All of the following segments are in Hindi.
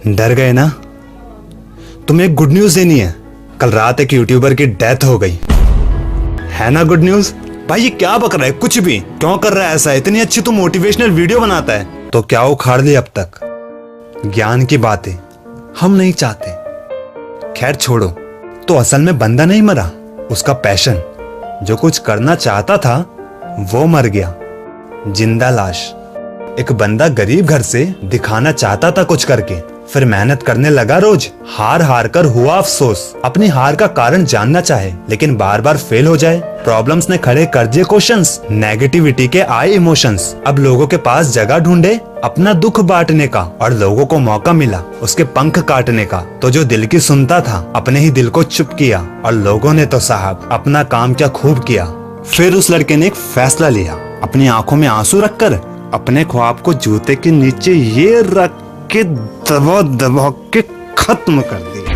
डर गए ना? तुम्हें एक गुड न्यूज देनी है। कल रात एक यूट्यूबर की डेथ हो गई है ना। Good news. भाई ये क्या बक रहा है? कुछ भी क्यों कर रहा है ऐसा? इतनी अच्छी तो मोटिवेशनल वीडियो बनाता है तो क्या उखाड़ ली अब तक? ज्ञान की बातें हम नहीं चाहते। खैर छोड़ो। तो असल में बंदा नहीं मरा, उसका पैशन जो कुछ करना चाहता था वो मर गया। जिंदा लाश। एक बंदा गरीब घर से दिखाना चाहता था कुछ करके, फिर मेहनत करने लगा रोज। हार हार कर हुआ अफसोस। अपनी हार का कारण जानना चाहे लेकिन बार बार फेल हो जाए। प्रॉब्लम्स ने खड़े कर दिए क्वेश्चंस, नेगेटिविटी के आए इमोशंस। अब लोगों के पास जगह ढूंढे अपना दुख बांटने का, और लोगों को मौका मिला उसके पंख काटने का। तो जो दिल की सुनता था अपने ही दिल को चुप किया, और लोगों ने तो साहब अपना काम क्या खूब किया। फिर उस लड़के ने एक फैसला लिया। अपनी आंखों में आंसू रखकर अपने ख्वाब को जूते के नीचे ये रख के दबा दबा के खत्म कर दिया।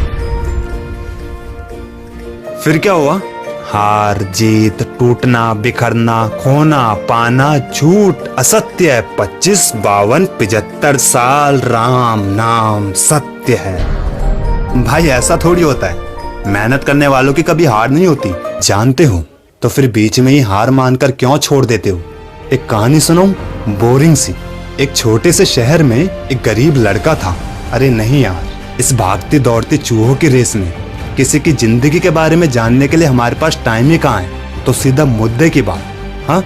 फिर क्या हुआ? हार जीत, टूटना, बिखरना, खोना, पाना, झूठ, असत्य। 25, 52, 75 साल राम नाम सत्य है। भाई ऐसा थोड़ी होता है। मेहनत करने वालों की कभी हार नहीं होती, जानते हो? तो फिर बीच में ही हार मानकर क्यों छोड़ देते हो? एक कहानी सुनो, बोरिंग सी। एक छोटे से शहर में एक गरीब लड़का था। अरे नहीं यार, इस भागती दौड़ती चूहों की रेस में किसी की जिंदगी के बारे में जानने के लिए हमारे पास टाइम ही कहाँ है। तो सीधा मुद्दे की बात। हाँ,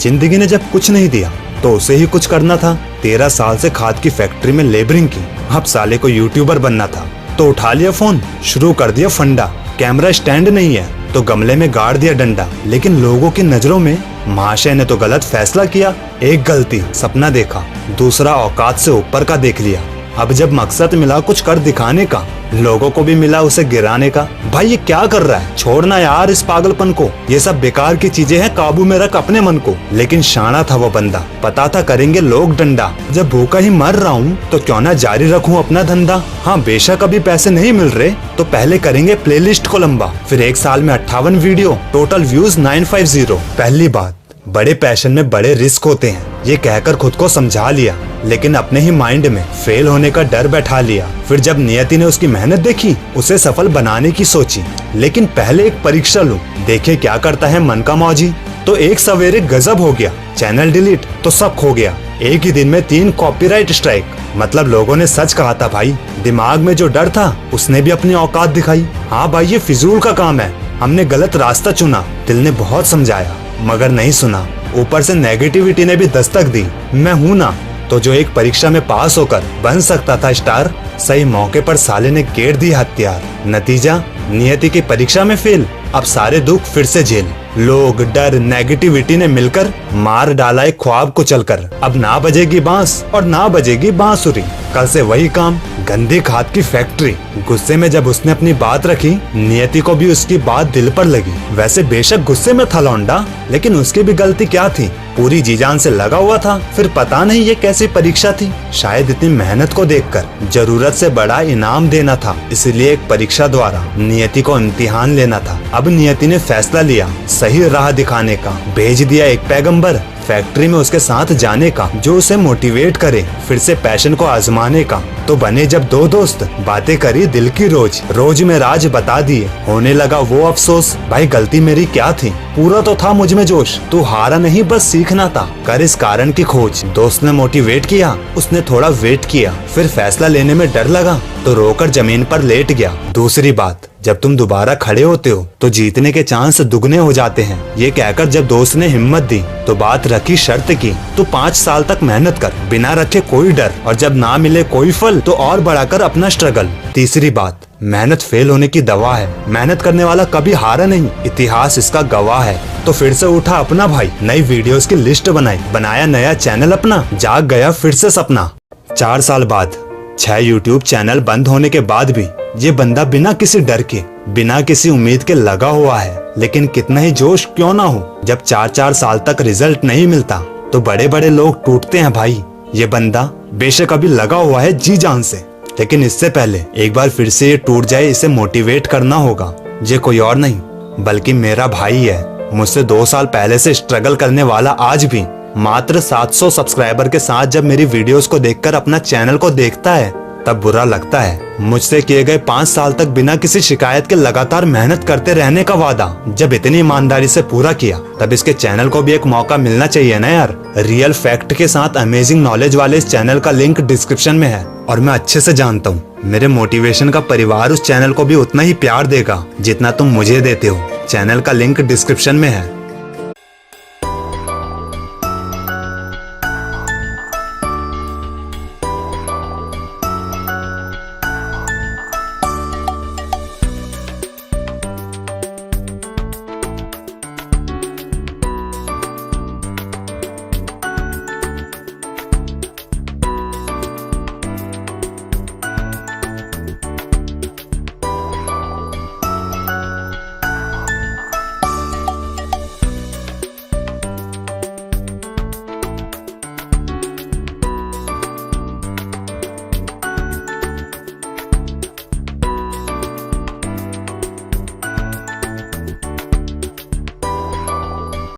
जिंदगी ने जब कुछ नहीं दिया तो उसे ही कुछ करना था। 13 साल से खाद की फैक्ट्री में लेबरिंग की। अब साले को यूट्यूबर बनना था तो उठा लिया फोन, शुरू कर दिया फंडा। कैमरा स्टैंड नहीं है तो गमले में गाड़ दिया डंडा। लेकिन लोगों की नजरों में महाशय ने तो गलत फैसला किया। एक गलती सपना देखा, दूसरा औकात से ऊपर का देख लिया। अब जब मकसद मिला कुछ कर दिखाने का, लोगों को भी मिला उसे गिराने का। भाई ये क्या कर रहा है? छोड़ना यार इस पागलपन को। ये सब बेकार की चीजें हैं, काबू में रख अपने मन को। लेकिन शाना था वो बंदा, पता था करेंगे लोग डंडा। जब भूखा ही मर रहा हूँ तो क्यों ना जारी रखूँ अपना धंधा। हाँ बेशक अभी पैसे नहीं मिल रहे तो पहले करेंगे प्लेलिस्ट को लंबा। फिर एक साल में 58 वीडियो, टोटल व्यूज 950। पहली बात, बड़े पैशन में बड़े रिस्क होते हैं, ये कहकर खुद को समझा लिया। लेकिन अपने ही माइंड में फेल होने का डर बैठा लिया। फिर जब नियति ने उसकी मेहनत देखी, उसे सफल बनाने की सोची। लेकिन पहले एक परीक्षा लूं, देखे क्या करता है मन का मौजी। तो एक सवेरे गजब हो गया, चैनल डिलीट तो सब खो गया। एक ही दिन में 3 कॉपीराइट स्ट्राइक। मतलब लोगों ने सच कहा था भाई। दिमाग में जो डर था उसने भी अपनी औकात दिखाई। हाँ भाई ये फिजूल का काम है, हमने गलत रास्ता चुना। दिल ने बहुत समझाया मगर नहीं सुना। ऊपर से नेगेटिविटी ने भी दस्तक दी। मैं हूं ना तो जो एक परीक्षा में पास होकर बन सकता था स्टार, सही मौके पर साले ने गेर दिया हथियार। नतीजा नियति की परीक्षा में फेल। अब सारे दुख फिर से झेल। लोग, डर, नेगेटिविटी ने मिलकर मार डाला एक ख्वाब को चलकर। अब ना बजेगी बांस और ना बजेगी बांसुरी। कल से वही काम, गंदी खाद की फैक्ट्री। गुस्से में जब उसने अपनी बात रखी, नियति को भी उसकी बात दिल पर लगी। वैसे बेशक गुस्से में था लौंडा, लेकिन उसकी भी गलती क्या थी? पूरी जी जान से लगा हुआ था। फिर पता नहीं ये कैसी परीक्षा थी। शायद इतनी मेहनत को देखकर जरूरत से बड़ा इनाम देना था, इसलिए एक परीक्षा द्वारा नियति को इम्तिहान लेना था। अब नियति ने फैसला लिया सही राह दिखाने का। भेज दिया एक पैगंबर फैक्ट्री में उसके साथ जाने का, जो उसे मोटिवेट करे फिर से पैशन को आजमाने का। तो बने जब 2 दोस्त, बातें करी दिल की रोज। रोज में राज बता दिए, होने लगा वो अफसोस। भाई गलती मेरी क्या थी? पूरा तो था मुझ में जोश। तू हारा नहीं बस सीखना था, कर इस कारण की खोज। दोस्त ने मोटिवेट किया, उसने थोड़ा वेट किया। फिर फैसला लेने में डर लगा तो रोकर जमीन पर लेट गया। दूसरी बात, जब तुम दोबारा खड़े होते हो तो जीतने के चांस दुगने हो जाते हैं। ये कहकर जब दोस्त ने हिम्मत दी तो बात रखी शर्त की, तू 5 साल तक मेहनत कर बिना रखे कोई डर, और जब ना मिले कोई फल तो और बढ़ाकर अपना स्ट्रगल। तीसरी बात, मेहनत फेल होने की दवा है। मेहनत करने वाला कभी हारा नहीं, इतिहास इसका गवाह है। तो फिर से उठा अपना भाई, नई वीडियोस की लिस्ट बनाई, बनाया नया चैनल अपना, जाग गया फिर से सपना। 4 साल बाद 6 यूट्यूब चैनल बंद होने के बाद भी ये बंदा बिना किसी डर के, बिना किसी उम्मीद के लगा हुआ है। लेकिन कितना ही जोश क्यों ना हो, जब 4-4 साल तक रिजल्ट नहीं मिलता तो बड़े बड़े लोग टूटते हैं भाई। ये बंदा बेशक अभी लगा हुआ है जी जान से, लेकिन इससे पहले एक बार फिर से ये टूट जाए, इसे मोटिवेट करना होगा। ये कोई और नहीं बल्कि मेरा भाई है। मुझसे 2 साल पहले से स्ट्रगल करने वाला आज भी मात्र 700 सब्सक्राइबर के साथ जब मेरी वीडियोस को देखकर अपना चैनल को देखता है तब बुरा लगता है। मुझसे किए गए 5 साल तक बिना किसी शिकायत के लगातार मेहनत करते रहने का वादा जब इतनी ईमानदारी से पूरा किया, तब इसके चैनल को भी एक मौका मिलना चाहिए ना यार। रियल फैक्ट के साथ अमेजिंग नॉलेज वाले इस चैनल का लिंक डिस्क्रिप्शन में है, और मैं अच्छे से जानता हूँ मेरे मोटिवेशन का परिवार उस चैनल को भी उतना ही प्यार देगा जितना तुम मुझे देते हो। चैनल का लिंक डिस्क्रिप्शन में है।